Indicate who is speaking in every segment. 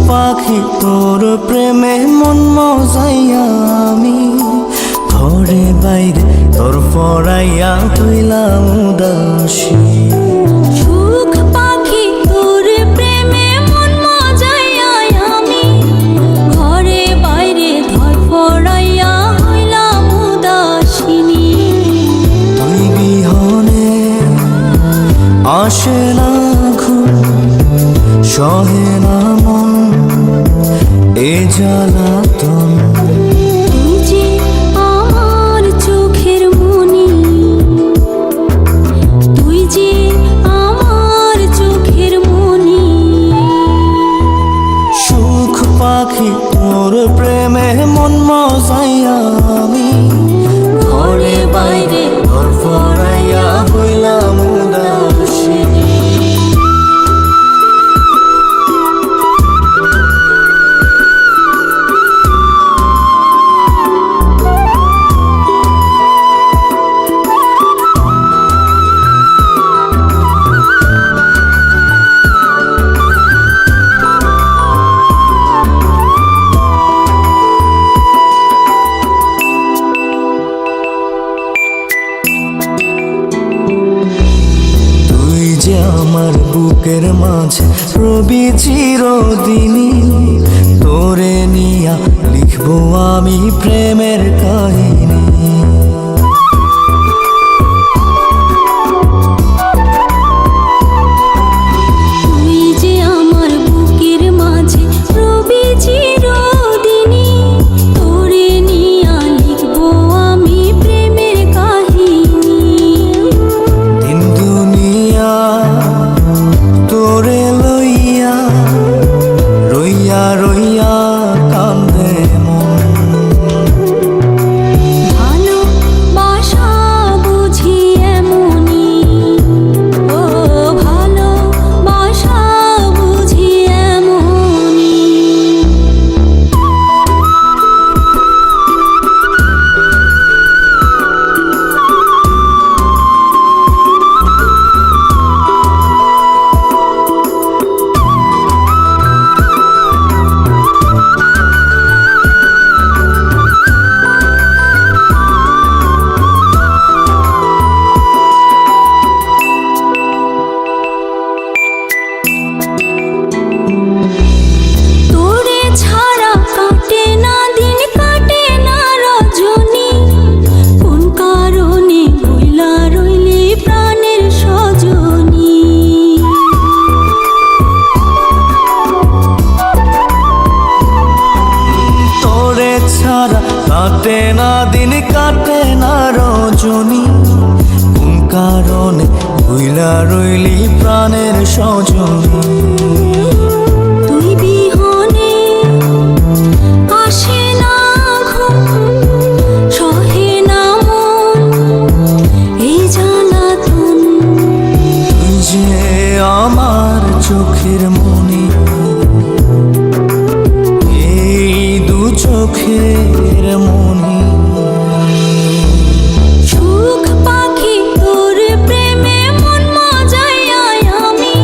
Speaker 1: পাখি তোর প্রেমে মন মজাইয়া আমি ঘরে বাইরে তোর পড়াইয়া হইলাম উদাসী।
Speaker 2: সুখ পাখি তোর প্রেমে মন মজাইয়া আমি ঘরে বাইরে ধর পড়াইয়া হইলাম উদাসিনী।
Speaker 1: তুই বিহনে আসে না ঘুম, সহে না মন এ জ্বালাতন।
Speaker 2: তুই যে আমার চোখের মনি, তুই যে আমার চোখের মনি।
Speaker 1: সুখ পাখি তোর প্রেমে মন মজাইয়া আমি ঘরে বাইরে ঘর পড়াইয়া হইলাম উদাসী। আমার বুকের মাঝে রবি চিরদিনই, তোরে নিয়া লিখবো আমি প্রেমের কাহিনী।
Speaker 2: তুই যে আমার বুকের মাঝে রবি চিরদিনই, তোরে নিয়া লিখবো আমি প্রেমের কাহিনী।
Speaker 1: দিন দুনিয়া তোরে লইয়া রইয়া রইয়া কান্দে মন।
Speaker 2: ভালোবাসা বুঝি এমনি, ও ভালোবাসা বুঝি এমনি। তোরে ছাড়া কাটে না দিন, কাটে না রজনী। কোন কারণে ভুলা রইলি প্রাণের সজনী।
Speaker 1: তোরে ছাড়া কাটে না দিন, কাটে না রজনী। কোন কারণে ভুইলা রইলি প্রাণের সজনী।
Speaker 2: তুই বিহনে আসে না ঘুম, সহে না মন এই জ্বালাতন।
Speaker 1: তুই যে আমার চোখের মনি, এই দু চোখের মনি।
Speaker 2: সুখ পাখি তোর প্রেমে মন মজাইয়া আমি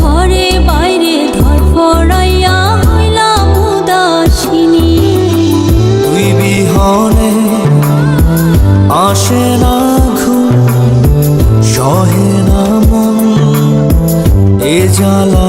Speaker 2: ঘরে বাইরে ধর পড়াইয়া হইলাম উদাসিনী।
Speaker 1: তুই বিহনে আসে না ঘুম, সহে না মন এ জ্বালা